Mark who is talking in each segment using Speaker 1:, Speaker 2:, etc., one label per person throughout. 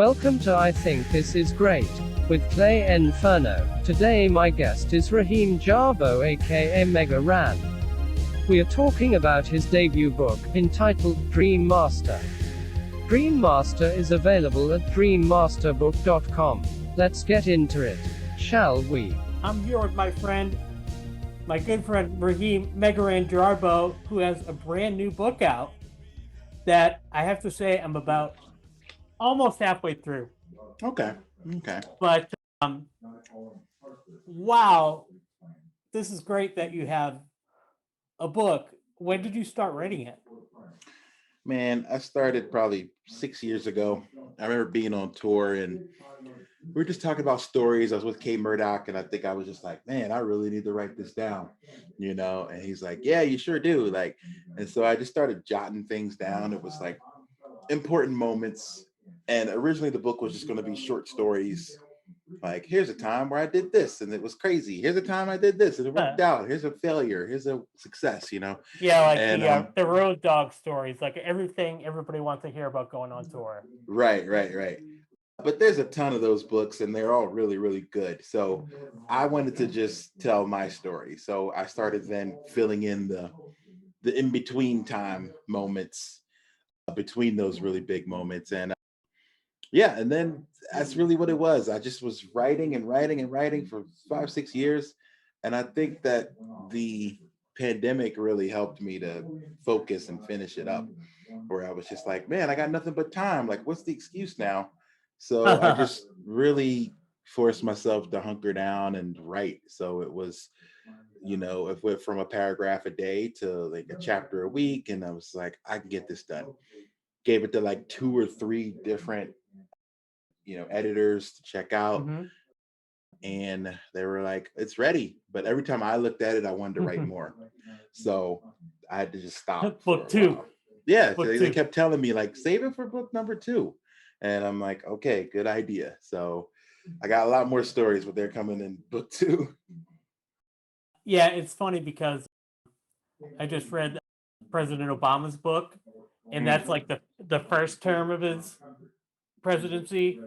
Speaker 1: Welcome to I Think This Is Great, with CLAYNFERNO. Today my guest is Raheem Jarbo aka Mega Ran. We are talking about his debut book, entitled Dream Master. Dream Master is available at dreammasterbook.com. Let's get into it, shall we?
Speaker 2: I'm here with my good friend Raheem Mega Ran Jarbo, who has a brand new book out that I have to say I'm about almost halfway through.
Speaker 3: Okay.
Speaker 2: But wow, this is great that you have a book. When did you start writing it?
Speaker 3: Man, I started probably 6 years ago. I remember being on tour and we were just talking about stories. I was with K Murdoch and I think I was just like, man, I really need to write this down, And he's like, yeah, you sure do. And so I just started jotting things down. It was like important moments. And originally the book was just going to be short stories. Like, here's a time where I did this and it was crazy. Here's a time I did this and it worked out. Here's a failure. Here's a success,
Speaker 2: Yeah, like the road dog stories, like everything everybody wants to hear about going on tour.
Speaker 3: Right. But there's a ton of those books and they're all really, really good. So I wanted to just tell my story. So I started then filling in the in-between time moments between those really big moments. And and then that's really what it was. I just was writing for 5-6 years. And I think that the pandemic really helped me to focus and finish it up, where I was just like, man, I got nothing but time. Like, what's the excuse now? So I just really forced myself to hunker down and write. So it was, it went from a paragraph a day to like a chapter a week. And I was like, I can get this done. Gave it to like 2 or 3 different editors to check out.
Speaker 2: Mm-hmm.
Speaker 3: And they were like, it's ready. But every time I looked at it, I wanted to write more. So I had to just stop.
Speaker 2: Book 2.
Speaker 3: Yeah, they kept telling me like, save it for book number 2. And I'm like, okay, good idea. So I got a lot more stories, but they're coming in book 2.
Speaker 2: Yeah, it's funny because I just read President Obama's book, and that's like the first term of his presidency,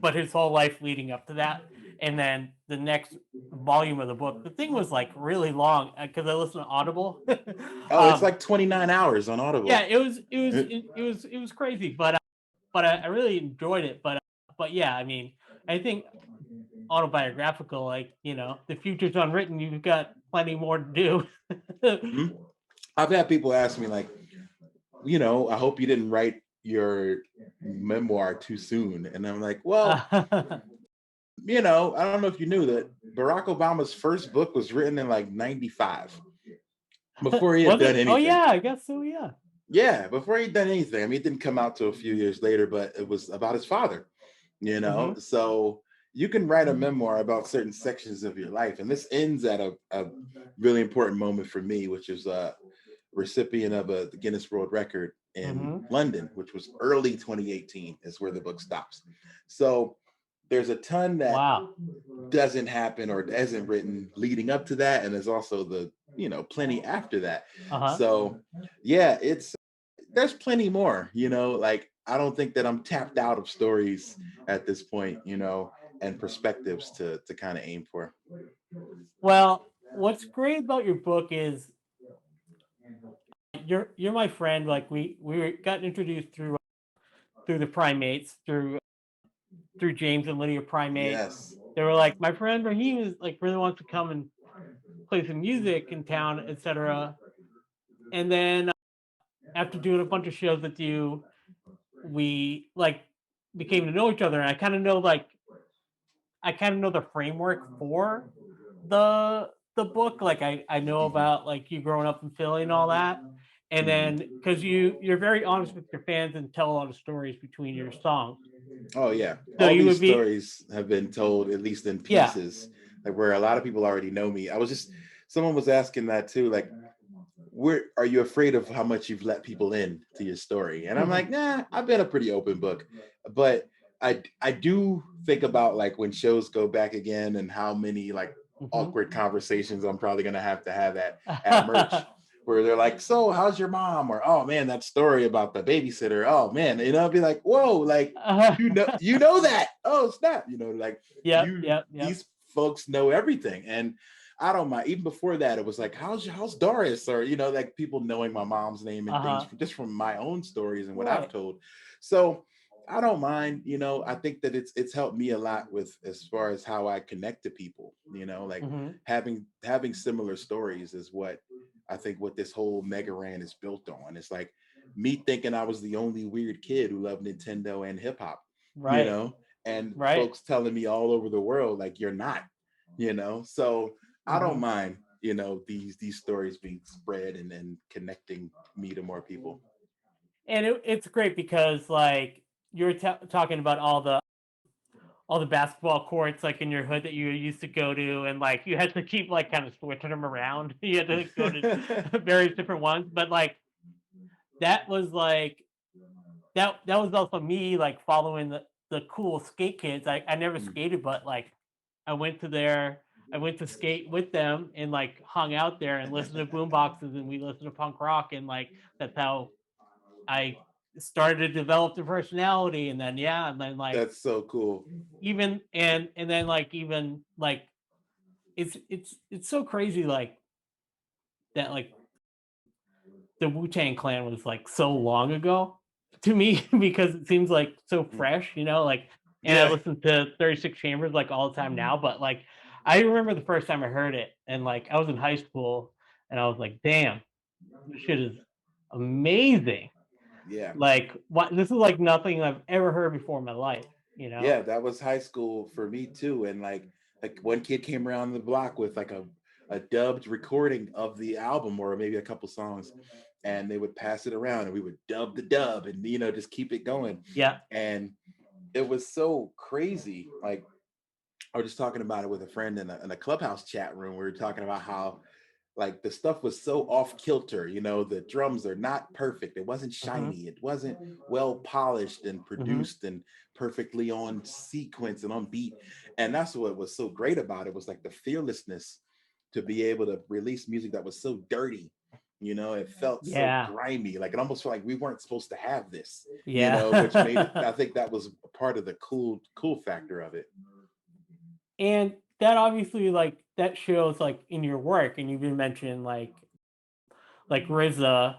Speaker 2: but his whole life leading up to that. And then the next volume of the book, the thing was like really long because I listened to Audible.
Speaker 3: It's like 29 hours on Audible.
Speaker 2: Yeah, it was crazy, but I really enjoyed it. But yeah, I mean, I think autobiographical, like the future's unwritten. You've got plenty more to do.
Speaker 3: I've had people ask me like, I hope you didn't write your memoir too soon. And I'm like, well, I don't know if you knew that Barack Obama's first book was written in like 95 before he had done anything.
Speaker 2: Oh yeah, I guess so. Yeah.
Speaker 3: Yeah, before he'd done anything. I mean, it didn't come out till a few years later, but it was about his father, So you can write a memoir about certain sections of your life. And this ends at a really important moment for me, which is a recipient of the Guinness World Record in London, which was early 2018 is where the book stops. So there's a ton that doesn't happen or isn't written leading up to that. And there's also the, plenty after that. So yeah, there's plenty more, like, I don't think that I'm tapped out of stories at this point, and perspectives to kind of aim for.
Speaker 2: Well, what's great about your book is you're my friend. Like we got introduced through the Primates, through James and Lydia Primate.
Speaker 3: Yes.
Speaker 2: They were like, my friend Raheem is like really wants to come and play some music in town, etc. And then after doing a bunch of shows with you, we like became to know each other, and I kind of know the framework for the book. Like I know about like you growing up in Philly and all that. And then because you're very honest with your fans and tell a lot of stories between your songs.
Speaker 3: Oh yeah.
Speaker 2: So
Speaker 3: all these stories have been told at least in pieces, like where a lot of people already know me. Someone was asking that too, like, where are you afraid of how much you've let people in to your story? And I'm like, nah, I've been a pretty open book. But I do think about like when shows go back again and how many like awkward conversations I'm probably gonna have at merch. where they're like, so how's your mom? Or, oh man, that story about the babysitter. Oh man, I'll be like, whoa, like, you know that. Oh, snap. Like
Speaker 2: Yep.
Speaker 3: these folks know everything. And I don't mind. Even before that, it was like, how's Doris? Or, like people knowing my mom's name and things just from my own stories and what I've told. So I don't mind, I think that it's helped me a lot with as far as how I connect to people, like having similar stories is what I think what this whole Mega Ran is built on. It's like me thinking I was the only weird kid who loved Nintendo and hip hop, and folks telling me all over the world, like, you're not, so I don't mind, these stories being spread and then connecting me to more people.
Speaker 2: And it's great because like you're talking about all the basketball courts like in your hood that you used to go to, and like you had to keep like kind of switching them around. You had to go to various different ones, but like that was like that was also me like following the cool skate kids. I never skated, but like I went to skate with them and like hung out there and listened to boom boxes, and we listened to punk rock, and like that's how I started to develop the personality. And then and then like
Speaker 3: that's so cool.
Speaker 2: Even and then like even like it's so crazy like that, like the WuTang Clan was like so long ago to me because it seems like so fresh, like, and I listen to 36 Chambers like all the time now, but like I remember the first time I heard it, and like I was in high school and I was like, damn, this shit is amazing.
Speaker 3: Yeah.
Speaker 2: Like what, this is like nothing I've ever heard before in my life,
Speaker 3: Yeah, that was high school for me too. And like one kid came around the block with like a dubbed recording of the album or maybe a couple songs, and they would pass it around and we would dub the dub and just keep it going.
Speaker 2: Yeah.
Speaker 3: And it was so crazy. Like I was just talking about it with a friend in a Clubhouse chat room. We were talking about how like the stuff was so off kilter, the drums are not perfect. It wasn't shiny. It wasn't well polished and produced and perfectly on sequence and on beat. And that's what was so great about it, was like the fearlessness to be able to release music that was so dirty. It felt so grimy. Like it almost felt like we weren't supposed to have this, which made it, I think that was part of the cool factor of it.
Speaker 2: And that obviously like that shows like in your work, and you've been mentioning like RZA,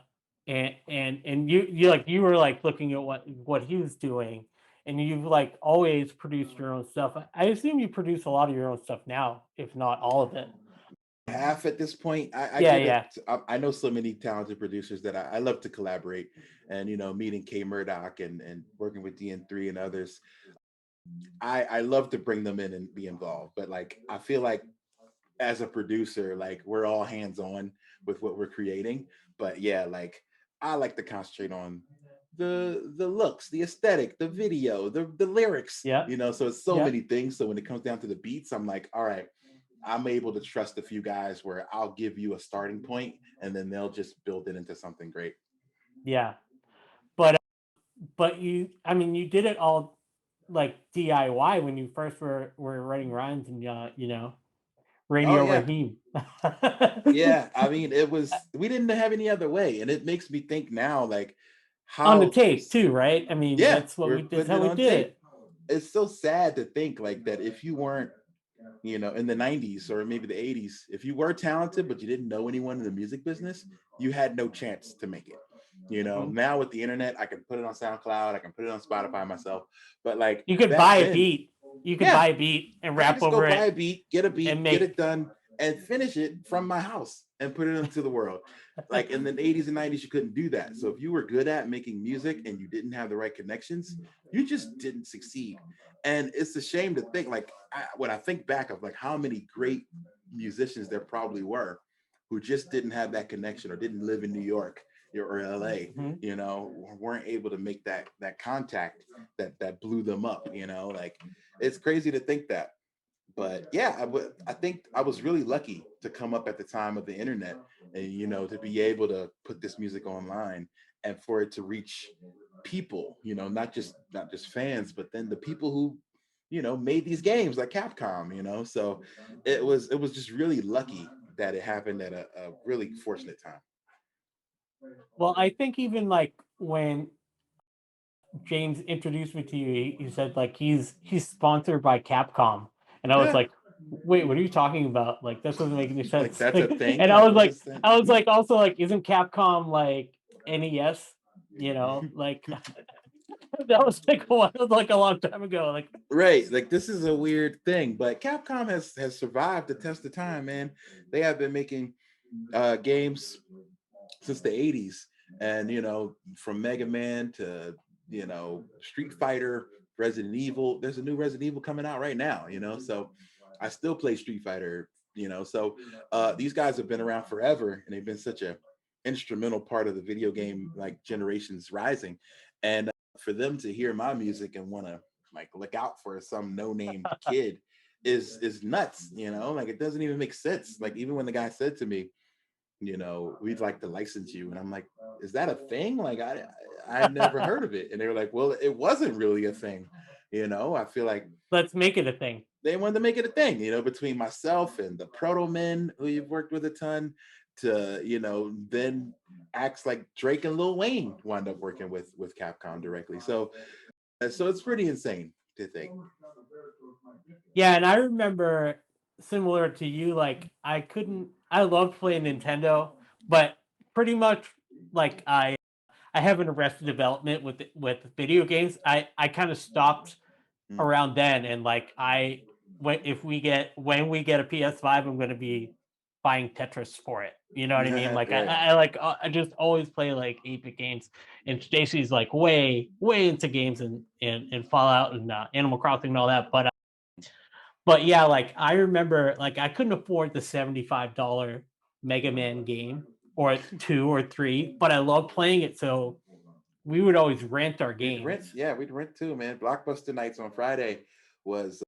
Speaker 2: and you were like looking at what he was doing, and you've like always produced your own stuff. I assume you produce a lot of your own stuff now, if not all of it.
Speaker 3: Half at this point. I know so many talented producers that I love to collaborate, and meeting K Murdoch and working with DN3 and others. I love to bring them in and be involved, but like I feel like as a producer, like we're all hands on with what we're creating. But yeah, like I like to concentrate on the looks, the aesthetic, the video, the lyrics. So it's so many things. So when it comes down to the beats, I'm like, all right, I'm able to trust a few guys where I'll give you a starting point and then they'll just build it into something great.
Speaker 2: Yeah. But you did it all like DIY when you first were writing rhymes and Radio Raheem.
Speaker 3: Yeah, I mean, we didn't have any other way, and it makes me think now, like how
Speaker 2: on the tape too, right? I mean, that's what that's how we did it.
Speaker 3: It's so sad to think like that if you weren't, in the 90s or maybe the 80s, if you were talented but you didn't know anyone in the music business, you had no chance to make it. Now with the internet, I can put it on SoundCloud, I can put it on Spotify myself, but like
Speaker 2: you could buy a beat. You could buy a beat and rap over it.
Speaker 3: Buy a beat, get get it done, and finish it from my house and put it into the world. Like in the 80s and 90s, you couldn't do that. So if you were good at making music and you didn't have the right connections, you just didn't succeed. And it's a shame to think, like, when I think back of like how many great musicians there probably were who just didn't have that connection or didn't live in New York or LA, weren't able to make that contact that blew them up, like it's crazy to think that. But yeah, I think I was really lucky to come up at the time of the internet and, to be able to put this music online and for it to reach people, not just fans, but then the people who, made these games like Capcom, so it was just really lucky that it happened at a really fortunate time.
Speaker 2: Well, I think even like when James introduced me to you, he said like he's sponsored by Capcom, and I was
Speaker 3: Yeah,
Speaker 2: like, wait, what are you talking about? Like that doesn't make any
Speaker 3: like
Speaker 2: sense.
Speaker 3: that's a
Speaker 2: Like,
Speaker 3: thing.
Speaker 2: and
Speaker 3: Like what is that?
Speaker 2: I was like, also like, isn't Capcom like NES? You know, like that was like like a long time ago. Like,
Speaker 3: Right, like this is a weird thing, but Capcom has survived the test of time, man. They have been making games since the 80s, and from Mega Man to Street Fighter, Resident Evil. There's a new Resident Evil coming out right now, so I still play Street Fighter, so these guys have been around forever, and they've been such a instrumental part of the video game like generations rising. And for them to hear my music and want to like look out for some no-name kid is nuts, like it doesn't even make sense. Like even when the guy said to me, we'd like to license you. And I'm like, is that a thing? Like I've never heard of it. And they were like, well, it wasn't really a thing. I feel like
Speaker 2: let's make it a thing.
Speaker 3: they wanted to make it a thing, between myself and the Proto Men, who you've worked with a ton, to, then acts like Drake and Lil Wayne wound up working with Capcom directly. So it's pretty insane to think.
Speaker 2: Yeah, and I remember similar to you, like I loved playing Nintendo, but pretty much like I have an arrested development with video games. I kind of stopped around then, and like when we get a PS5, I'm going to be buying Tetris for it. You know what I mean? Like
Speaker 3: Right.
Speaker 2: I just always play like 8-bit games, and Stacy's like way into games and Fallout and Animal Crossing and all that. But yeah, like I remember, like I couldn't afford the $75 Mega Man game or 2 or 3, but I loved playing it, so we would always rent our games.
Speaker 3: We'd rent too, man. Blockbuster nights on Friday was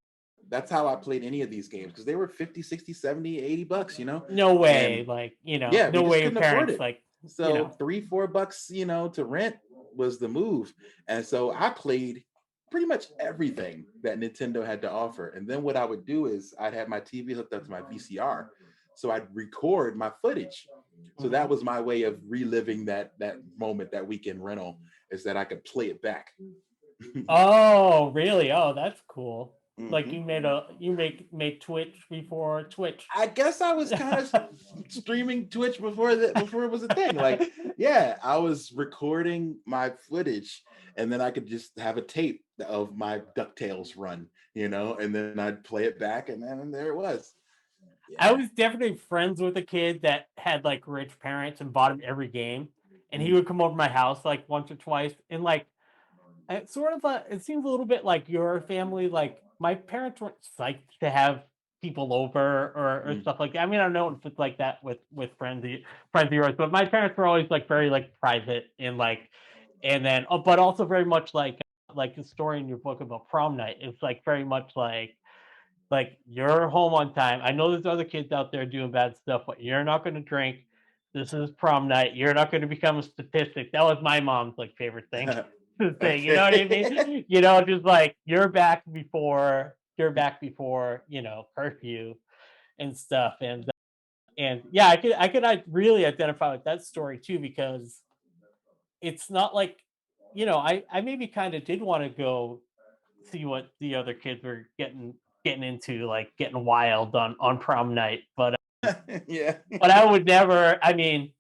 Speaker 3: that's how I played any of these games, because they were 50, 60, 70, $80,
Speaker 2: No way,
Speaker 3: And
Speaker 2: like
Speaker 3: we
Speaker 2: no
Speaker 3: just
Speaker 2: way your
Speaker 3: couldn't afford
Speaker 2: parents
Speaker 3: it.
Speaker 2: like
Speaker 3: So $3, $4, to rent was the move. And so I played pretty much everything that Nintendo had to offer. And then what I would do is I'd have my TV hooked up to my VCR. So I'd record my footage. So that was my way of reliving that moment, that weekend rental, is that I could play it back.
Speaker 2: Oh, really? Oh, that's cool. Like
Speaker 3: Mm-hmm.
Speaker 2: you made Twitch before Twitch.
Speaker 3: I guess I was kind of streaming Twitch before it was a thing. Like, yeah, I was recording my footage, and then I could just have a tape of my DuckTales run, and then I'd play it back, and then there it was.
Speaker 2: I
Speaker 3: Yeah.
Speaker 2: was definitely friends with a kid that had like rich parents and bought him every game, and he
Speaker 3: Mm.
Speaker 2: would come over to my house like once or twice, and like it's sort of it seems a little bit like your family. Like my parents weren't psyched to have people over or
Speaker 3: Mm.
Speaker 2: stuff like that. I mean, I don't know if it's like that with friends of yours, but my parents were always like very like private and like, and then but also very much like the story in your book about prom night. It's like very much like you're home on time. I know there's other kids out there doing bad stuff, but you're not going to drink. This is prom night. You're not going to become a statistic. That was my mom's like favorite thing to say. You know what I
Speaker 3: Okay.
Speaker 2: mean? Just like you're back before curfew and stuff. And yeah, I really identify with that story too, because it's not like I maybe kind of did want to go see what the other kids were getting into, like getting wild on prom night.
Speaker 3: Yeah.
Speaker 2: But I would never. I mean,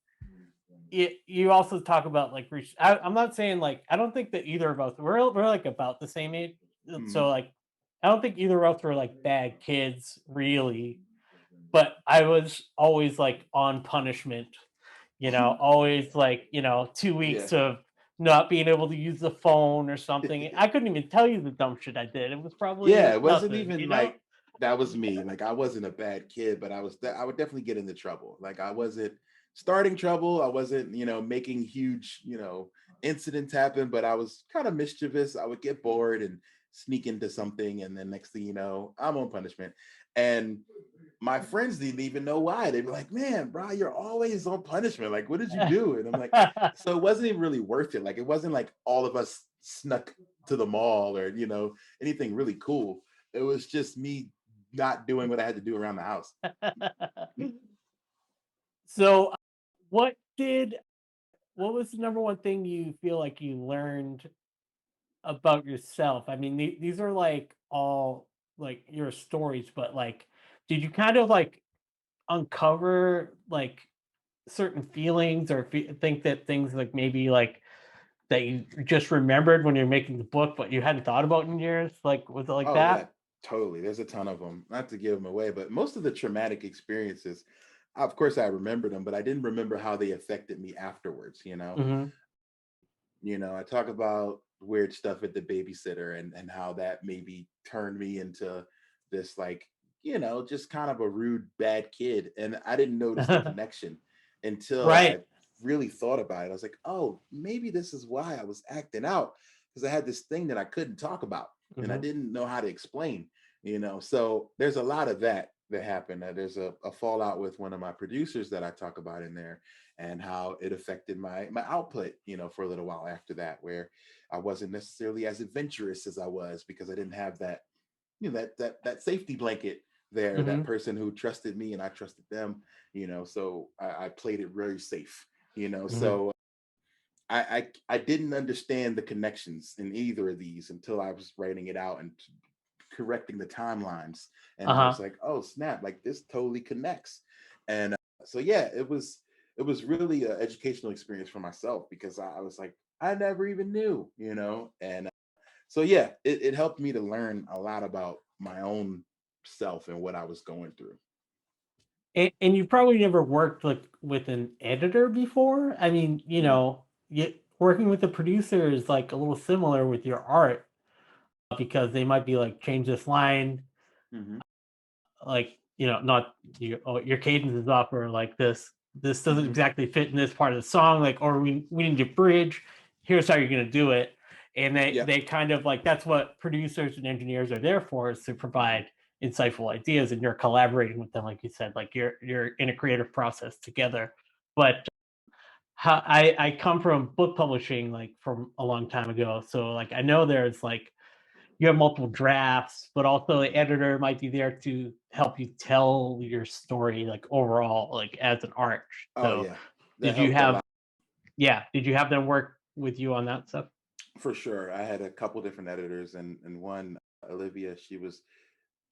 Speaker 2: you also talk about like I'm not saying like I don't think that either of us we're like about the same age, so
Speaker 3: Mhm.
Speaker 2: like I don't think either of us were like bad kids really. But I was always like on punishment, always like 2 weeks
Speaker 3: Yeah.
Speaker 2: of not being able to use the phone or something. I couldn't even tell you the dumb shit I did. It was
Speaker 3: Yeah,
Speaker 2: probably
Speaker 3: it wasn't
Speaker 2: nothing,
Speaker 3: even like that was me. Like I wasn't a bad kid, but I would definitely get into trouble. Like I wasn't starting trouble. I wasn't, making huge, incidents happen, but I was kind of mischievous. I would get bored and sneak into something, and then next thing you know, I'm on punishment. And my friends didn't even know why. They'd be like, "Man, bro, you're always on punishment. Like, what did you do?" And I'm like, so it wasn't even really worth it. Like, it wasn't like all of us snuck to the mall or anything really cool. It was just me not doing what I had to do around the house.
Speaker 2: So what did what was the number one thing you feel like you learned about yourself? I mean, these are like all like your stories, but like, did you kind of like uncover like certain feelings or think that things like maybe like that you just remembered when you're making the book, but you hadn't thought about in years? Like, was it like
Speaker 3: Oh yeah,
Speaker 2: that?
Speaker 3: totally. There's a ton of them. Not to give them away, but most of the traumatic experiences, of course, I remember them, but I didn't remember how they affected me afterwards.
Speaker 2: Hmm.
Speaker 3: I talk about weird stuff at the babysitter and how that maybe turned me into this like, just kind of a rude bad kid. And I didn't notice the connection until I
Speaker 2: Right.
Speaker 3: really thought about it. I was like, oh, maybe this is why I was acting out, because I had this thing that I couldn't talk about and I
Speaker 2: Hmm.
Speaker 3: didn't know how to explain. So there's a lot of that happened. There's a fallout with one of my producers that I talk about in there, and how it affected my output, for a little while after that, where I wasn't necessarily as adventurous as I was because I didn't have that, that safety blanket there, that
Speaker 2: Hmm.
Speaker 3: person who trusted me and I trusted them, so I played it very safe,
Speaker 2: Hmm.
Speaker 3: so I didn't understand the connections in either of these until I was writing it out and correcting the timelines, and I was
Speaker 2: Uh-huh.
Speaker 3: like, oh snap, like this totally connects. And so yeah, it was really an educational experience for myself, because I was like, I never even knew, and so yeah, it helped me to learn a lot about my own self and what I was going through.
Speaker 2: And you probably never worked like with an editor before. I mean,
Speaker 3: No.
Speaker 2: working with a producer is like a little similar with your art because they might be like change this line,
Speaker 3: Hmm.
Speaker 2: like not your cadence is off, or like this doesn't
Speaker 3: Hmm.
Speaker 2: exactly fit in this part of the song, like, or we need a bridge. Here's how you're gonna do it. And they
Speaker 3: Yep.
Speaker 2: they kind of like that's what producers and engineers are there for, is to provide insightful ideas, and you're collaborating with them, like you said, like you're in a creative process together. But how I come from book publishing like from a long time ago, so like I know there's like you have multiple drafts, but also the
Speaker 3: Hmm.
Speaker 2: editor might be there to help you tell your story like overall, like as an arc.
Speaker 3: Oh
Speaker 2: So
Speaker 3: yeah, that
Speaker 2: did you
Speaker 3: helped a
Speaker 2: have
Speaker 3: lot.
Speaker 2: did you have them work with you on that stuff?
Speaker 3: For sure. I had a couple different editors, and one, Olivia, she was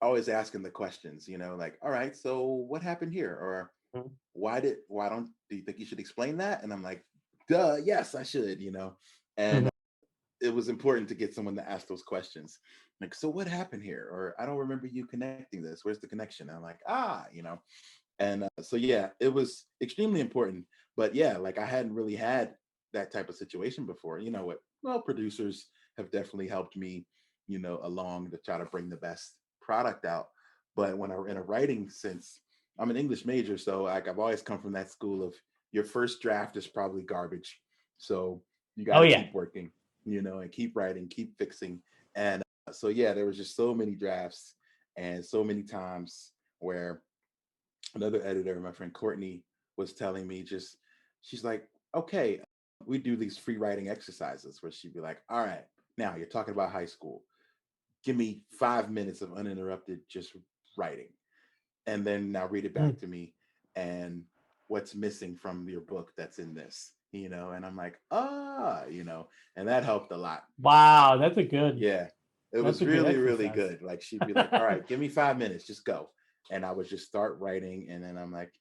Speaker 3: always asking the questions, like, all right, so what happened here? Or
Speaker 2: Mhm.
Speaker 3: why don't do you think you should explain that? And I'm like, duh, yes, I should, And
Speaker 2: Mhm.
Speaker 3: it was important to get someone to ask those questions. Like, so what happened here? Or I don't remember you connecting this. Where's the connection? And I'm like, And so yeah, it was extremely important. But yeah, like I hadn't really had that type of situation before. You know what? Well, producers have definitely helped me, along to try to bring the best product out. But when I'm in a writing sense, I'm an English major, so like I've always come from that school of your first draft is probably garbage. So you got
Speaker 2: Oh
Speaker 3: to
Speaker 2: yeah.
Speaker 3: keep working, and keep writing, keep fixing. And so yeah, there was just so many drafts and so many times where another editor, my friend Courtney, was telling me, just she's like, okay, we do these free writing exercises where she'd be like, all right, now you're talking about high school. Give me 5 minutes of uninterrupted just writing. And then now read it back
Speaker 2: Mhm.
Speaker 3: to me, and what's missing from your book that's in this, and I'm like, and that helped a lot.
Speaker 2: Wow,
Speaker 3: Yeah, it
Speaker 2: that's
Speaker 3: was
Speaker 2: a good
Speaker 3: really, really
Speaker 2: exercise.
Speaker 3: good. Like she'd be like, "All right, give me 5 minutes, just go," and I would just start writing, and then I'm like,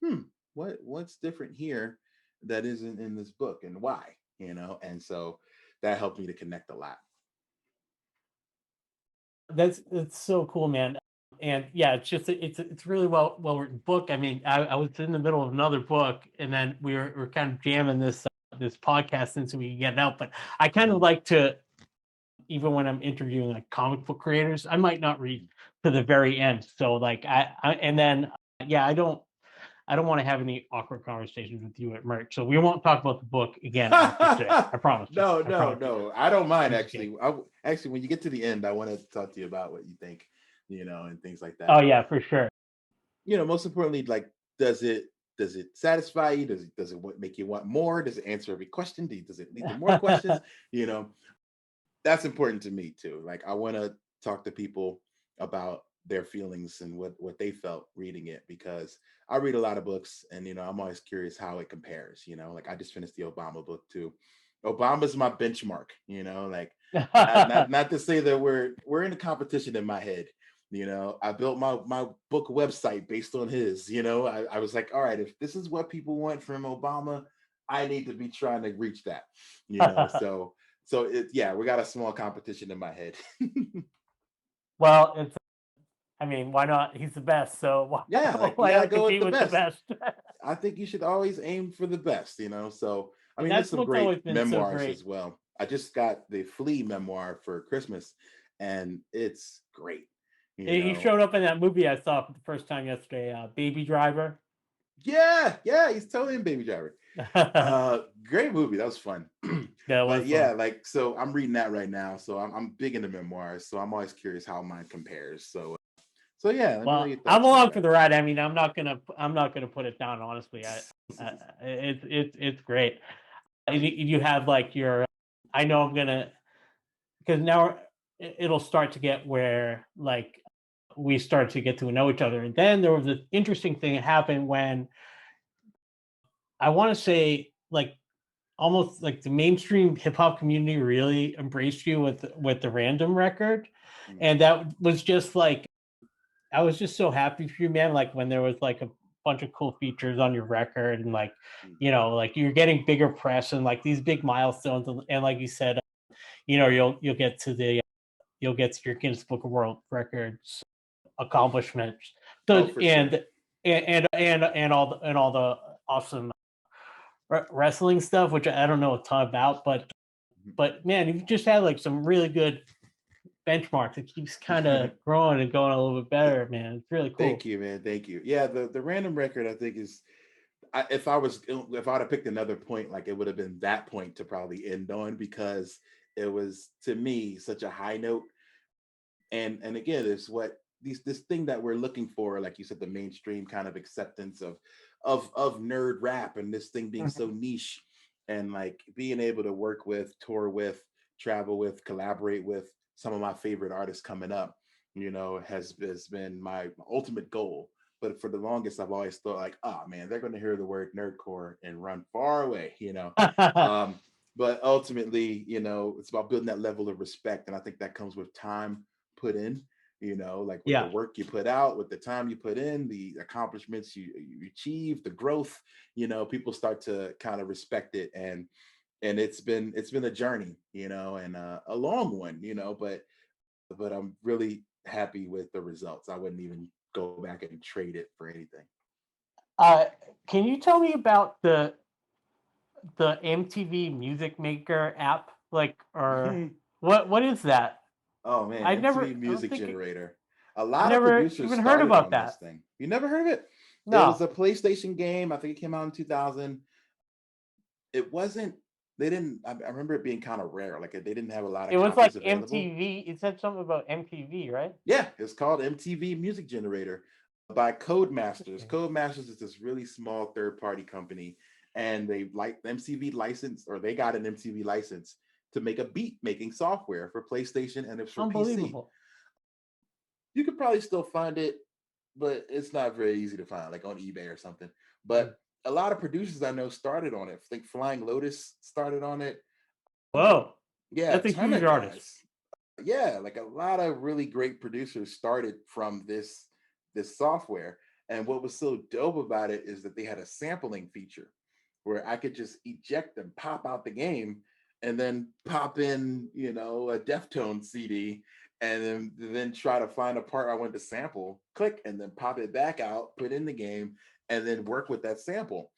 Speaker 3: what's different here that isn't in this book, and why?" And so that helped me to connect a lot.
Speaker 2: That's so cool, man. And yeah, it's just it's really well written book. I mean, I was in the middle of another book, and then we're kind of jamming this podcast since we can get it out. But I kind of
Speaker 3: Mhm,
Speaker 2: like to, even when I'm interviewing like comic book creators, I might not read
Speaker 3: mhm.
Speaker 2: to the very end. So like I and then yeah, I don't want to have any awkward conversations with you at merch. So we won't talk about the book again after today. I promise you.
Speaker 3: No,
Speaker 2: I
Speaker 3: no,
Speaker 2: promise you.
Speaker 3: no. I don't mind
Speaker 2: I'm just kidding.
Speaker 3: actually. Actually, when you get to the end, I want to talk to you about what you think, and things like
Speaker 2: Oh
Speaker 3: that.
Speaker 2: yeah, for sure.
Speaker 3: Most importantly, like, does it satisfy you? Does it make you want more? Does it answer every question? Does it lead to more questions? You know, that's important to me too. Like, I want to talk to people about their feelings and what they felt reading it, because I read a lot of books, and I'm always curious how it compares. Like I just finished the Obama book too. Obama's my benchmark, like not to say that we're in a competition in my head. I built my book website based on his. I was like, all right, if this is what people want from Obama, I need to be trying to reach that. Yeah, we got a small competition in my head.
Speaker 2: Well, I mean, why not? He's the best, so why,
Speaker 3: Yeah, like you
Speaker 2: why
Speaker 3: gotta
Speaker 2: not
Speaker 3: go with
Speaker 2: compete
Speaker 3: the
Speaker 2: with the
Speaker 3: best.
Speaker 2: best?
Speaker 3: I think you should always aim for the best, So I
Speaker 2: And
Speaker 3: mean, there's
Speaker 2: that's
Speaker 3: some
Speaker 2: what's
Speaker 3: great
Speaker 2: always been so
Speaker 3: memoirs
Speaker 2: great.
Speaker 3: as well. I just got the Flea memoir for Christmas, and it's great.
Speaker 2: He showed up in that movie I saw for the first time yesterday, Baby Driver.
Speaker 3: Yeah, he's totally in Baby Driver. Great movie. That was fun.
Speaker 2: That was
Speaker 3: But yeah,
Speaker 2: fun.
Speaker 3: like, so I'm reading that right now. So I'm big into memoirs. So I'm always curious how mine compares. So yeah, let me know
Speaker 2: Well,
Speaker 3: your
Speaker 2: I'm
Speaker 3: thoughts on
Speaker 2: along for
Speaker 3: that.
Speaker 2: the ride. I mean, I'm not gonna put it down. Honestly, it's great. You have like your. I know I'm gonna, because now it'll start to get where like we start to get to know each other. And then there was an interesting thing that happened when I want to say like almost like the mainstream hip hop community really embraced you with the random record,
Speaker 3: Mm.
Speaker 2: and that was just like I was just so happy for you, man. Like when there was like a bunch of cool features on your record, and like
Speaker 3: Mm.
Speaker 2: like you're getting bigger press and like these big milestones, and like you said, you'll get to your Guinness Book of World Records accomplishments.
Speaker 3: Oh,
Speaker 2: So
Speaker 3: for sure.
Speaker 2: and all the awesome wrestling stuff, which I don't know a ton about, but man, you've just had like some really good benchmarks. It keeps kind of growing and going a little bit better, man. It's really cool.
Speaker 3: Thank you, man. Thank you. Yeah, the random record, I think, is if I'd have picked another point, like it would have been that point to probably end on, because it was, to me, such a high note. And again, it's what this thing that we're looking for, like you said, the mainstream kind of acceptance of nerd rap, and this thing being so niche, and like being able to work with, tour with, travel with, collaborate with some of my favorite artists coming up, has been my ultimate goal. But for the longest, I've always thought like, oh man, they're going to hear the word nerdcore and run far away. Um, but ultimately, it's about building that level of respect, and I think that comes with time put in, like with the
Speaker 2: Yeah.
Speaker 3: work you put out, with the time you put in, the accomplishments you achieve, the growth, people start to kind of respect it. And it's been a journey, and a long one, but I'm really happy with the results. I wouldn't even go back and trade it for anything.
Speaker 2: Can you tell me about the MTV Music Maker app? Like, or what is that?
Speaker 3: Oh man,
Speaker 2: I
Speaker 3: MTV
Speaker 2: don't
Speaker 3: Music
Speaker 2: think
Speaker 3: Generator. A
Speaker 2: I've
Speaker 3: lot of
Speaker 2: never
Speaker 3: producers
Speaker 2: even heard
Speaker 3: started
Speaker 2: about
Speaker 3: on this
Speaker 2: that.
Speaker 3: thing. You never heard of it? It was
Speaker 2: No,
Speaker 3: a PlayStation game. I think it came out in 2000. It wasn't, they didn't, I remember it being kind of rare. Like they didn't have a lot of
Speaker 2: it was like
Speaker 3: copies available.
Speaker 2: MTV. It said something about MTV, right?
Speaker 3: Yeah, it's called MTV Music Generator by Codemasters.
Speaker 2: Interesting.
Speaker 3: Codemasters is this really small third-party company, and they like MTV license, or they got an MTV license to make a beat making software for PlayStation, and it's for PC.
Speaker 2: Unbelievable.
Speaker 3: You could probably still find it, but it's not very easy to find, like on eBay or something.
Speaker 2: Hmm.
Speaker 3: But a lot of producers I know started on it. I think Flying Lotus started on it.
Speaker 2: Whoa,
Speaker 3: Yeah, a
Speaker 2: that's a
Speaker 3: ton
Speaker 2: huge
Speaker 3: of
Speaker 2: artist.
Speaker 3: guys. Yeah, like a lot of really great producers started from this software. And what was so dope about it is that they had a sampling feature where I could just eject and pop out the game, and then pop in, a Deftone CD, and then try to find a part I wanted to sample, click, and then pop it back out, put in the game, and then work with that sample.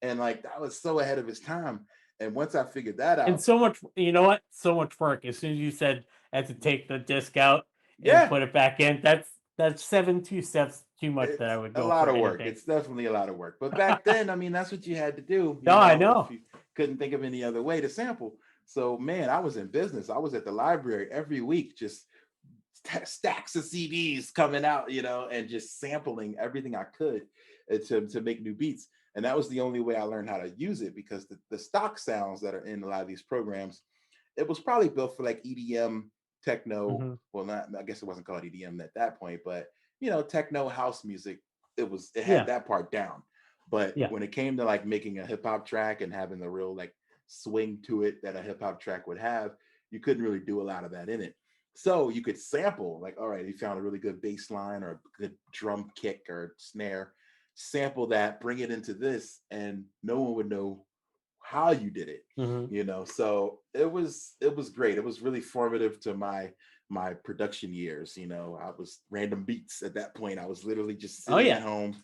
Speaker 3: And like that was so ahead of his time. And once I figured that
Speaker 2: And
Speaker 3: out,
Speaker 2: so much, you know what? So much work. As soon as you said I had to take the disc out and
Speaker 3: yeah,
Speaker 2: put it back in, that's 7 2 steps too much that I
Speaker 3: it's
Speaker 2: would
Speaker 3: a
Speaker 2: go
Speaker 3: lot
Speaker 2: for
Speaker 3: of work.
Speaker 2: anything.
Speaker 3: It's definitely a lot of work. But back then, I mean, that's what you had to do,
Speaker 2: No, I
Speaker 3: if
Speaker 2: know.
Speaker 3: you couldn't think of any other way to sample. So, man, I was in business. I was at the library every week, just stacks of CDs coming out, and just sampling everything I could, to make new beats. And that was the only way I learned how to use it, because the stock sounds that are in a lot of these programs, it was probably built for like EDM techno.
Speaker 2: Mm-hmm.
Speaker 3: Well, not, I guess it wasn't called EDM at that point, but techno house music. It had
Speaker 2: Yeah.
Speaker 3: that part down. But
Speaker 2: Yeah.
Speaker 3: when it came to like making a hip hop track and having the real like swing to it that a hip hop track would have, you couldn't really do a lot of that in it. So you could sample, like, all right, you found a really good bass line or a good drum kick or snare, sample that, bring it into this, and no one would know how you did it.
Speaker 2: Mm-hmm.
Speaker 3: So it was great. It was really formative to my production years. I was random beats at that point. I was literally just sitting at home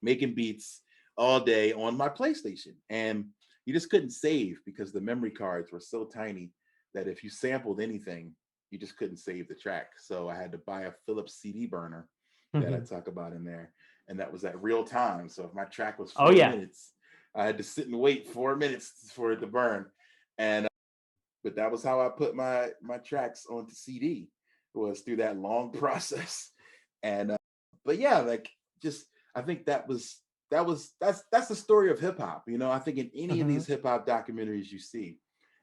Speaker 3: making beats all day on my PlayStation, and you just couldn't save because the memory cards were so tiny that if you sampled anything, you just couldn't save the track. So I had to buy a Philips CD burner that I talk about in there, and that was at real time. So if my track was 4 minutes, I had to sit and wait 4 minutes for it to burn. And but that was how I put my tracks onto CD, was through that long process. And but yeah, like, just, I think that's the story of hip hop. I think in any of
Speaker 2: Mm-hmm.
Speaker 3: these hip hop documentaries you see,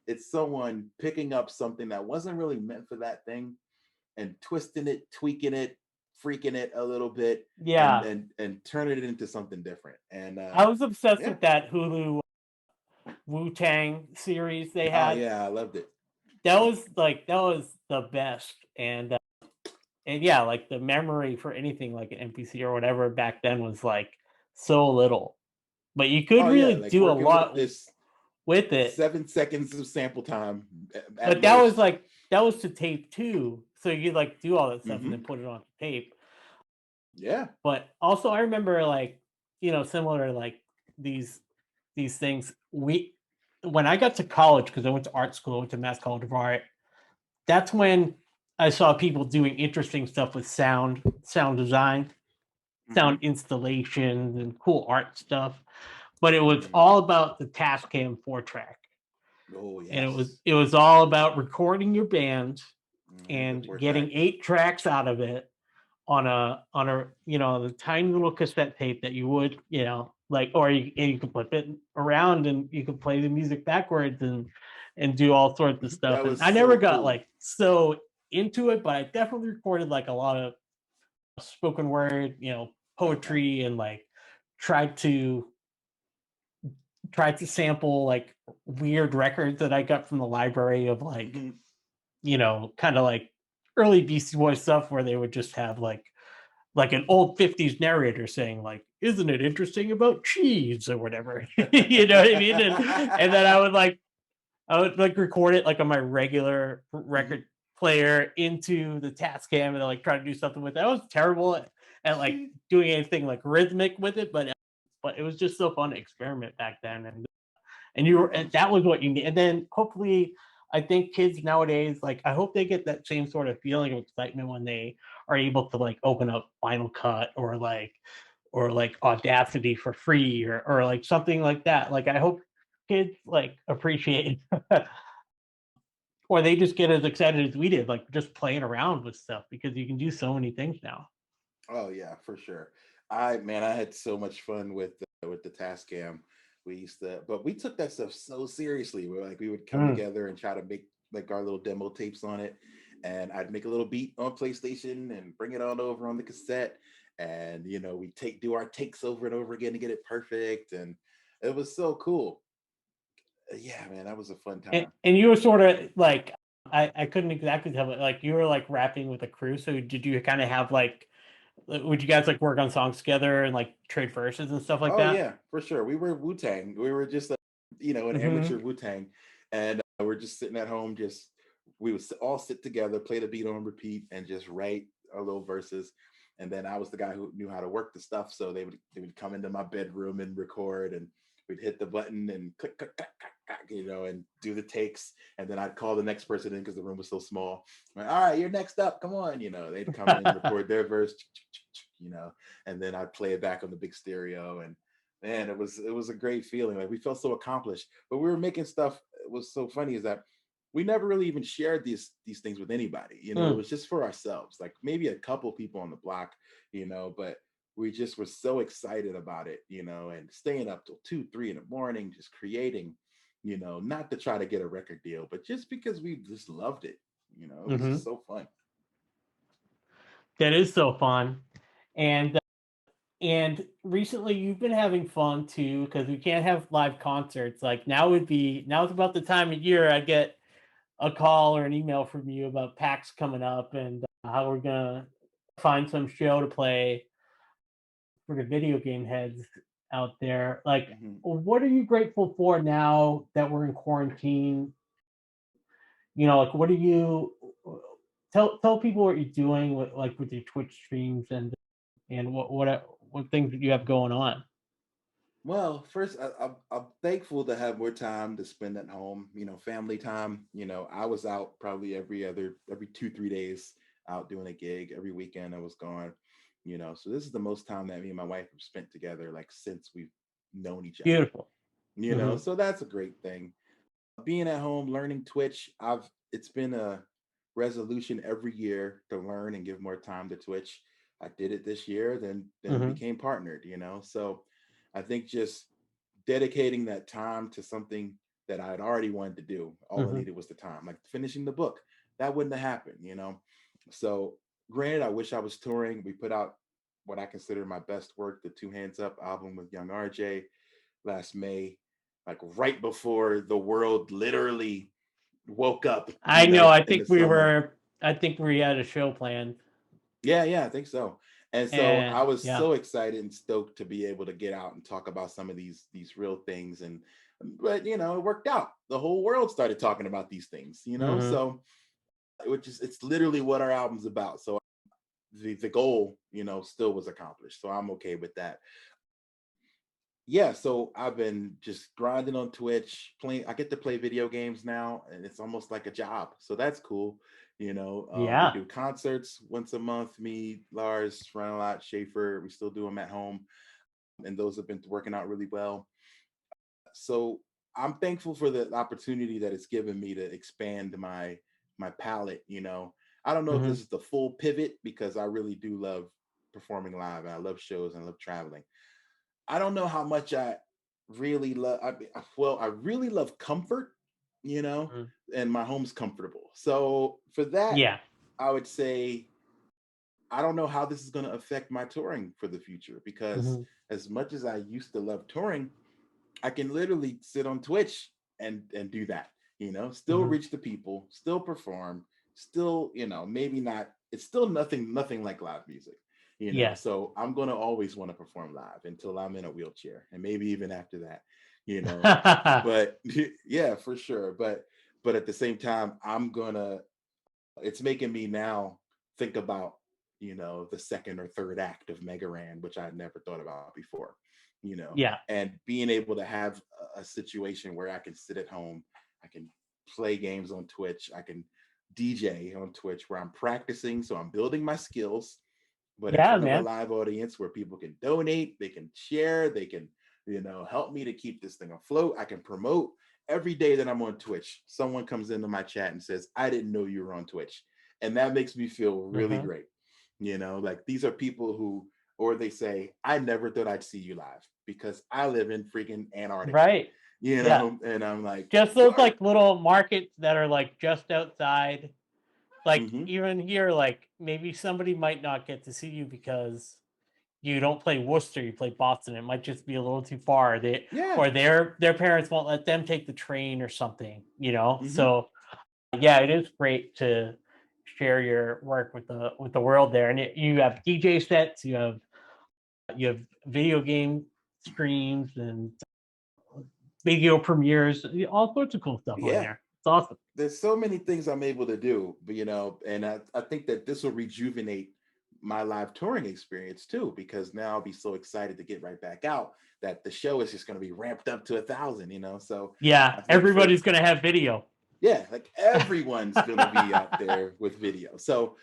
Speaker 3: it's someone picking up something that wasn't really meant for that thing and twisting it, tweaking it, freaking it a little bit,
Speaker 2: Yeah.
Speaker 3: and turning it into something different. And
Speaker 2: I was obsessed
Speaker 3: yeah.
Speaker 2: with that Hulu WuTang series they
Speaker 3: Oh
Speaker 2: had.
Speaker 3: yeah, I loved it.
Speaker 2: That was the best. And yeah, like the memory for anything like an NPC or whatever back then was like so little, but you could
Speaker 3: Oh yeah,
Speaker 2: really
Speaker 3: like
Speaker 2: do a
Speaker 3: working with
Speaker 2: lot
Speaker 3: this
Speaker 2: with it.
Speaker 3: 7 seconds of sample time at
Speaker 2: But that was
Speaker 3: most.
Speaker 2: like that was to tape too, so you could like do all that stuff and then
Speaker 3: Mm-hmm.
Speaker 2: put it on tape.
Speaker 3: Yeah.
Speaker 2: But also, I remember like similar to like these things. When I got to college, because I went to art school, I went to Mass College of Art. That's when I saw people doing interesting stuff with sound design, sound installations, and cool art stuff. But it was all about the Tascam 4-track,
Speaker 3: Oh
Speaker 2: and
Speaker 3: yes.
Speaker 2: it was all about recording your band
Speaker 3: The
Speaker 2: and
Speaker 3: 4 track.
Speaker 2: getting 8 tracks out of it on a the tiny little cassette tape that you would like, or you could flip it around and you could play the music backwards and do all sorts of stuff.
Speaker 3: That
Speaker 2: And
Speaker 3: was
Speaker 2: I never
Speaker 3: so
Speaker 2: got
Speaker 3: cool.
Speaker 2: like so into it, but I definitely recorded like a lot of spoken word, poetry, and like tried to sample like weird records that I got from the library of like, kind of like early Beastie Boys stuff where they would just have like an old 50s narrator saying like, isn't it interesting about cheese or whatever. You know what I mean? And then I would like record it like on my regular record player into the Tascam and like try to do something with it. I was terrible at like doing anything like rhythmic with it, but it was just so fun to experiment back then. And that was what you need. And then hopefully, I think kids nowadays, like, I hope they get that same sort of feeling of excitement when they are able to like open up Final Cut or like Audacity for free or like something like that. Like, I hope kids like appreciate or they just get as excited as we did, like just playing around with stuff, because you can do so many things now.
Speaker 3: Oh yeah, for sure. I had so much fun with the Tascam. We used to, but we took that stuff so seriously. We would come together and try to make like our little demo tapes on it, and I'd make a little beat on PlayStation and bring it on over on the cassette, and we do our takes over and over again to get it perfect, and it was so cool. Yeah, man, that was a fun time.
Speaker 2: And you were sort of like, I couldn't exactly tell, but like you were like rapping with a crew. So did you kind of have like, would you guys like work on songs together and like trade verses and stuff like
Speaker 3: Oh
Speaker 2: that?
Speaker 3: yeah, for sure. We were WuTang. We were just an amateur WuTang, and we're just sitting at home. Just we would all sit together, play the beat on repeat, and just write our little verses. And then I was the guy who knew how to work the stuff, so they would come into my bedroom and record, and we'd hit the button and click, click, click, click, click, and do the takes. And then I'd call the next person in because the room was so small. Like, all right, you're next up. Come on, they'd come in, record their verse, and then I'd play it back on the big stereo. And man, it was a great feeling. Like, we felt so accomplished, but we were making stuff. It was so funny is that we never really even shared these things with anybody. It was just for ourselves, like maybe a couple people on the block, but we just were so excited about it, and staying up till 2, 3 in the morning, just creating, not to try to get a record deal, but just because we just loved it. It was just so fun.
Speaker 2: That is so fun. And recently you've been having fun too, because we can't have live concerts. Like now it's about the time of year I get a call or an email from you about PAX coming up and how we're gonna find some show to play for the video game heads out there. Like, what are you grateful for now that we're in quarantine? Like what are you tell people what you're doing with your Twitch streams and what things that you have going on?
Speaker 3: Well, first, I'm thankful to have more time to spend at home, family time. I was out probably every 2, 3 days out doing a gig. Every weekend I was gone, so this is the most time that me and my wife have spent together, like since we've known each other.
Speaker 2: Beautiful.
Speaker 3: So that's a great thing. Being at home, learning Twitch, it's been a resolution every year to learn and give more time to Twitch. I did it this year, then became partnered, so I think just dedicating that time to something that I had already wanted to do. All I needed was the time, like finishing the book. That wouldn't have happened, So granted, I wish I was touring. We put out what I consider my best work, the Two Hands Up album with Young RJ last May, like right before the world literally woke up.
Speaker 2: I know. I
Speaker 3: in the
Speaker 2: think
Speaker 3: summer.
Speaker 2: we had a show planned.
Speaker 3: Yeah, I think so. And so I was
Speaker 2: yeah.
Speaker 3: so excited and stoked to be able to get out and talk about some of these real things. But it worked out. The whole world started talking about these things, So it's literally what our album's about. So the goal, still was accomplished. So I'm okay with that. Yeah, so I've been just grinding on Twitch, playing. I get to play video games now, and it's almost like a job. So that's cool. We do concerts once a month. Me, Lars, frontalot, Schaffer. We still do them at home, and those have been working out really well. So I'm thankful for the opportunity that it's given me to expand my palette. I don't know if this is the full pivot because I really do love performing live, and I love shows and I love traveling. I don't know how much I really love. I really love comfort, and my home's comfortable. So for that, I would say I don't know how this is going to affect my touring for the future because as much as I used to love touring, I can literally sit on Twitch and do that. Still reach the people, still perform, still maybe not. It's still nothing like live music. So I'm going to always want to perform live until I'm in a wheelchair and maybe even after that, but yeah, for sure. But at the same time, it's making me now think about, the second or third act of Mega Ran, which I had never thought about before, and being able to have a situation where I can sit at home, I can play games on Twitch, I can DJ on Twitch where I'm practicing. So I'm building my skills, but in front of a live audience where people can donate, they can share, they can, help me to keep this thing afloat. I can promote every day that I'm on Twitch. Someone comes into my chat and says, I didn't know you were on Twitch. And that makes me feel really great. Like these are people who, or they say, I never thought I'd see you live because I live in freaking Antarctica.
Speaker 2: Right.
Speaker 3: And I'm like,
Speaker 2: just those like little markets that are like just outside. Like even here, like maybe somebody might not get to see you because you don't play Worcester, you play Boston. It might just be a little too far. Or their parents won't let them take the train or something, So it is great to share your work with the world there. And you have DJ sets, you have video game streams and video premieres, all sorts of cool stuff on there. It's awesome.
Speaker 3: There's so many things I'm able to do, and I think that this will rejuvenate my live touring experience too, because now I'll be so excited to get right back out that the show is just going to be ramped up to 1,000, so
Speaker 2: everybody's going to have video.
Speaker 3: Like everyone's going to be out there with video. So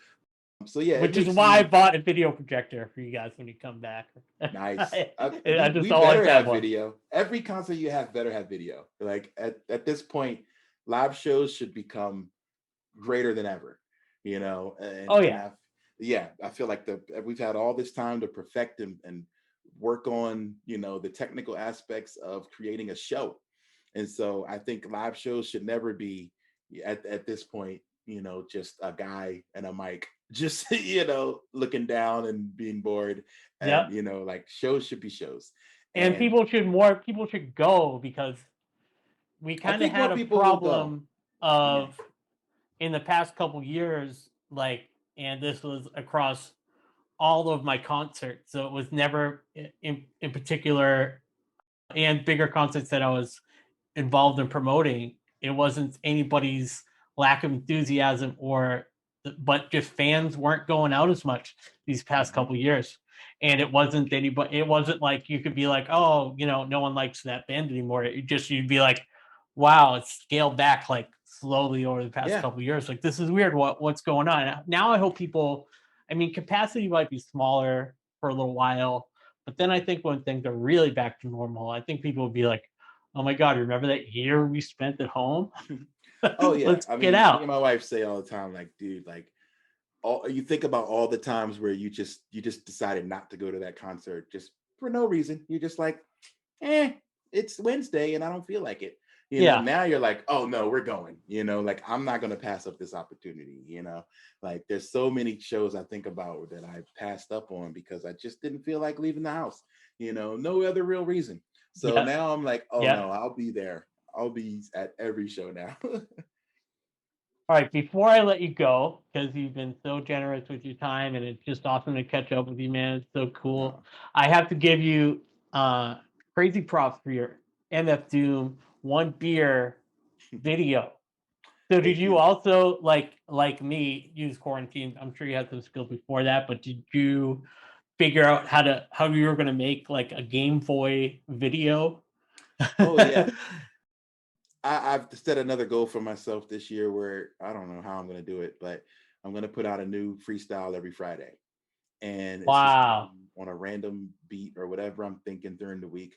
Speaker 2: which is why I bought a video projector for you guys when you come back.
Speaker 3: Nice.
Speaker 2: We
Speaker 3: better have video. Every concert you have better have video. Like at this point, live shows should become greater than ever, And, I feel like we've had all this time to perfect and work on, the technical aspects of creating a show. And so I think live shows should never be at this point, just a guy and a mic, just looking down and being bored.
Speaker 2: Yep.
Speaker 3: And like shows should be shows.
Speaker 2: And people should go, because we kind of had a problem of in the past couple years, like, and this was across all of my concerts. So it was never in particular, and bigger concerts that I was involved in promoting. It wasn't anybody's lack of enthusiasm, but just fans weren't going out as much these past couple years. And it wasn't anybody. It wasn't like you could be like, oh, no one likes that band anymore. You'd be like, wow, it's scaled back like slowly over the past couple years. Like, this is weird. What's going on now? I hope people. I mean, capacity might be smaller for a little while, but then I think when things are really back to normal, I think people will be like, oh my God, remember that year we spent at home?
Speaker 3: Oh yeah.
Speaker 2: Let's get out.
Speaker 3: Me and my wife say all the time, like, dude, like, you think about all the times where you just decided not to go to that concert just for no reason. You're just like, it's Wednesday and I don't feel like it. Now you're like, oh no, we're going. Like, I'm not gonna pass up this opportunity. Like, there's so many shows I think about that I passed up on because I just didn't feel like leaving the house. No other real reason. So now I'm like, oh no, I'll be there. I'll be at every show now.
Speaker 2: All right, before I let you go, because you've been so generous with your time and it's just awesome to catch up with you, man. It's so cool. I have to give you crazy props for your MF Doom One Beer video. So did you also, like me, use quarantine? I'm sure you had some skills before that, but did you figure out how you were going to make like a Game Boy video?
Speaker 3: Oh yeah. I've set another goal for myself this year where I don't know how I'm going to do it, but I'm going to put out a new freestyle every Friday. And it's just on a random beat or whatever I'm thinking during the week.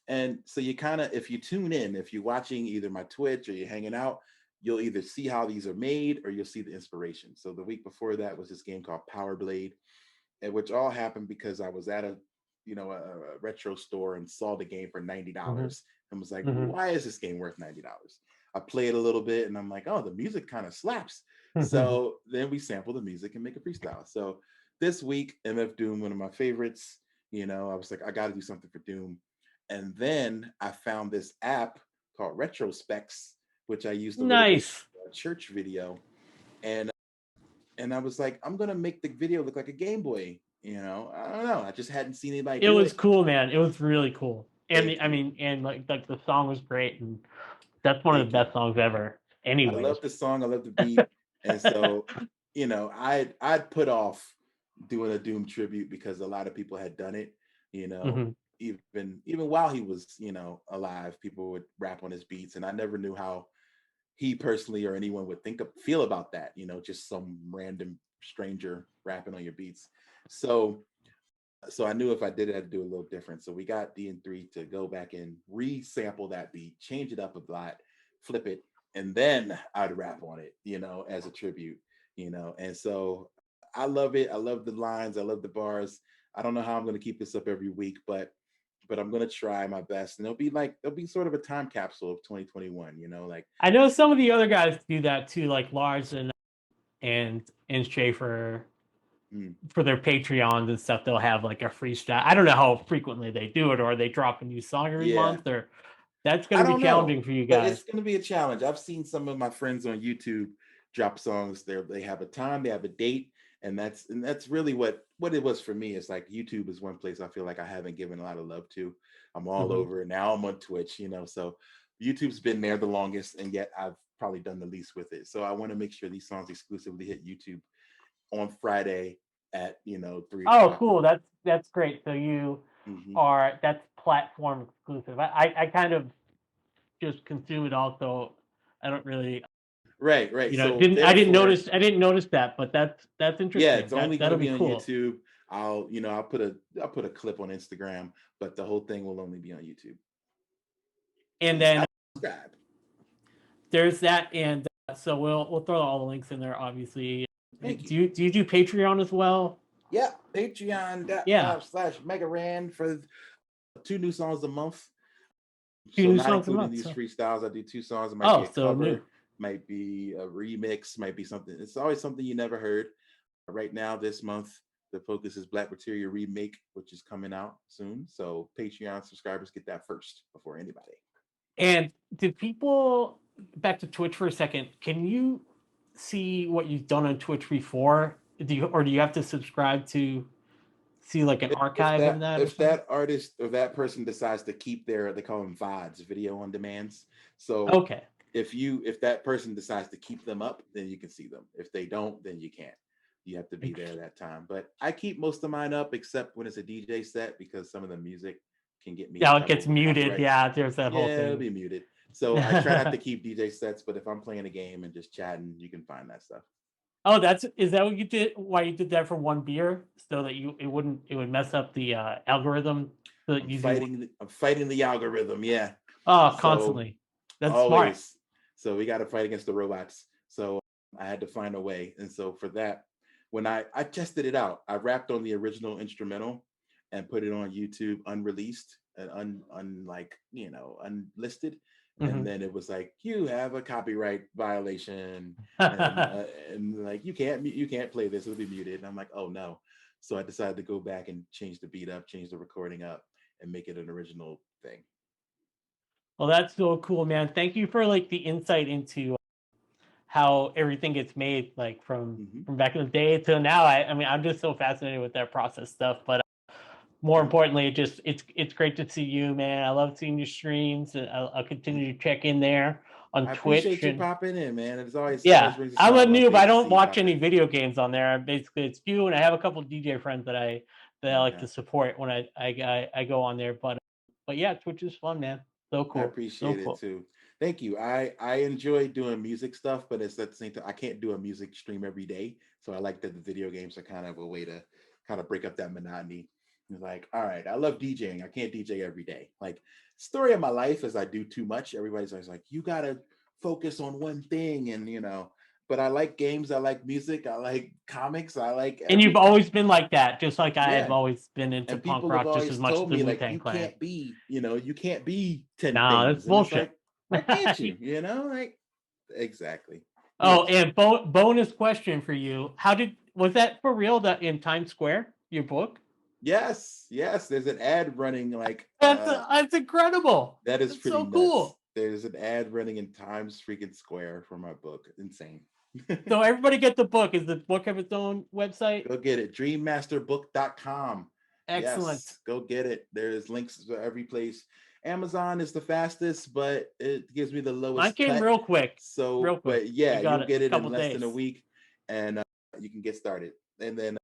Speaker 3: And so you kind of, if you tune in, if you're watching either my Twitch or you're hanging out, you'll either see how these are made or you'll see the inspiration. So the week before that was this game called Power Blade, which all happened because I was at a retro store and saw the game for $90 and was like, why is this game worth $90? I played a little bit and I'm like, oh, the music kind of slaps. So then we sample the music and make a freestyle. So this week, MF Doom, one of my favorites, I was like, I got to do something for Doom. And then I found this app called Retrospects, which I used a little bit for a church video. And I was like, I'm going to make the video look like a Game Boy. I don't know. I just hadn't seen anybody do it.
Speaker 2: It was cool, man. It was really cool. And like the song was great. And that's one of the best songs ever. Anyway,
Speaker 3: I love the song. I love the beat. And so, I'd put off doing a Doom tribute because a lot of people had done it, even while he was, alive, people would rap on his beats. And I never knew how he personally or anyone would feel about that, just some random stranger rapping on your beats. So I knew if I did it, I'd do a little different. So we got DN3 to go back and re-sample that beat, change it up a lot, flip it, and then I'd rap on it, as a tribute, And so I love it. I love the lines. I love the bars. I don't know how I'm going to keep this up every week, but I'm going to try my best. And it'll be sort of a time capsule of 2021, like.
Speaker 2: I know some of the other guys do that too, like Lars and Schaffer. For their Patreons and stuff, they'll have like a freestyle. I don't know how frequently they do it, or they drop a new song every month, or that's going to be challenging for you guys.
Speaker 3: But it's going to be a challenge. I've seen some of my friends on YouTube drop songs there. They have a time, they have a date, and that's really what it was for me. It's like YouTube is one place I feel like I haven't given a lot of love to. I'm all over. Now I'm on Twitch, so YouTube's been there the longest, and yet I've probably done the least with it. So I want to make sure these songs exclusively hit YouTube on Friday at 3 o'clock.
Speaker 2: Cool. That's great. So you that's platform exclusive. I kind of just consume it also. I don't really
Speaker 3: right.
Speaker 2: So I didn't notice that, but that's interesting.
Speaker 3: Yeah, it's only gonna be on YouTube. I'll put a clip on Instagram, but the whole thing will only be on YouTube.
Speaker 2: And then there's that, and so we'll throw all the links in there, obviously. Do you do Patreon as well?
Speaker 3: Yeah, Patreon.com/Megaran for 2 new songs a month.
Speaker 2: 2 new songs a month.
Speaker 3: These freestyles, I do 2 songs. I might be a cover. might be a remix, might be something. It's always something you never heard. Right now, this month, the focus is Black Materia Remake, which is coming out soon. So Patreon subscribers get that first before anybody.
Speaker 2: And did people, back to Twitch for a second, can you see what you've done on Twitch before? Do you have to subscribe to see like an archive of that?
Speaker 3: If that artist or that person decides to keep their, they call them VODs, video on demands. So
Speaker 2: okay,
Speaker 3: if that person decides to keep them up, then you can see them. If they don't, then you can't. You have to be there that time. But I keep most of mine up except when it's a DJ set, because some of the music can get me.
Speaker 2: Yeah, it gets muted. Yeah, there's that whole thing.
Speaker 3: Yeah, it'll be muted. So I try not to keep DJ sets, but if I'm playing a game and just chatting, you can find that stuff.
Speaker 2: Oh, is that what you did? Why you did that for one beer, so that it would mess up the algorithm? So that
Speaker 3: I'm fighting the algorithm. Yeah.
Speaker 2: Oh, constantly. That's always smart.
Speaker 3: So we got to fight against the robots. So I had to find a way, and so for that, when I tested it out, I rapped on the original instrumental and put it on YouTube unreleased and unlisted. And then it was like, you have a copyright violation, and like you can't play this, it'll be muted. And I'm like, oh no. So I decided to go back and change the beat up, change the recording up, and make it an original thing.
Speaker 2: Well, that's so cool, man. Thank you for like the insight into how everything gets made, like from back in the day to now. I mean, I'm just so fascinated with that process stuff. But more importantly, it's great to see you, man. I love seeing your streams, and I'll continue to check in there on Twitch.
Speaker 3: I appreciate you popping in, man. It's always
Speaker 2: I'm a noob. I don't watch any video games on there. Basically, it's you, and I have a couple of DJ friends that I like to support when I go on there. But yeah, Twitch is fun, man. So cool.
Speaker 3: I appreciate it too. Thank you. I enjoy doing music stuff, but it's at the same time, I can't do a music stream every day. So I like that the video games are kind of a way to kind of break up that monotony. It's like, all right, I love DJing. I can't DJ every day. Like, story of my life is I do too much. Everybody's always like, you got to focus on one thing. And, but I like games. I like music. I like comics. I like everything.
Speaker 2: And you've always been like that, just like I have always been into punk rock just as much as the WuTang Clan.
Speaker 3: Can't be, you can't be 10
Speaker 2: things. That's bullshit.
Speaker 3: Like, why can't you? Like, exactly.
Speaker 2: Oh, and bonus question for you. Was that for real, that in Times Square, your book?
Speaker 3: Yes. There's an ad running like
Speaker 2: that's incredible.
Speaker 3: That is
Speaker 2: that's
Speaker 3: pretty
Speaker 2: so
Speaker 3: nuts.
Speaker 2: Cool.
Speaker 3: There's an ad running in Times freaking Square for my book. Insane.
Speaker 2: So everybody get the book. Is the book have its own website?
Speaker 3: Go get it. Dreammasterbook.com.
Speaker 2: Excellent.
Speaker 3: Yes, go get it. There's links to every place. Amazon is the fastest, but it gives me the lowest.
Speaker 2: Mine came real quick.
Speaker 3: But yeah, you'll get it in less than a week, and you can get started. And then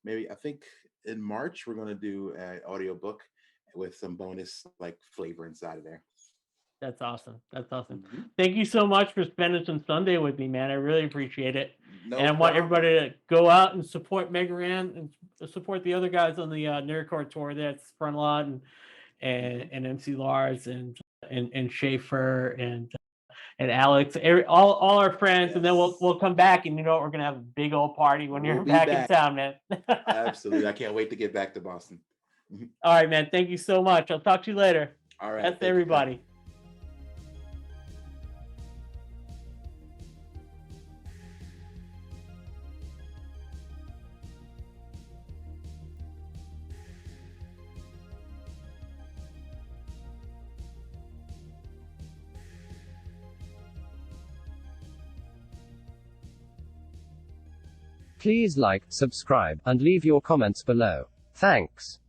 Speaker 3: maybe I think in March we're going to do an audiobook with some bonus like flavor inside of there.
Speaker 2: That's awesome. Thank you so much for spending some Sunday with me, man. I really appreciate it. And I want everybody to go out and support Mega Ran and support the other guys on the Nerdcore tour. That's frontalot and MC Lars and Schaffer and Alex, all our friends. Yes. And then we'll come back, and we're gonna have a big old party when you're back in town, man.
Speaker 3: Absolutely. I can't wait to get back to Boston.
Speaker 2: All right, man. Thank you so much. I'll talk to you later.
Speaker 3: All right.
Speaker 2: That's everybody.
Speaker 1: Please like, subscribe, and leave your comments below. Thanks.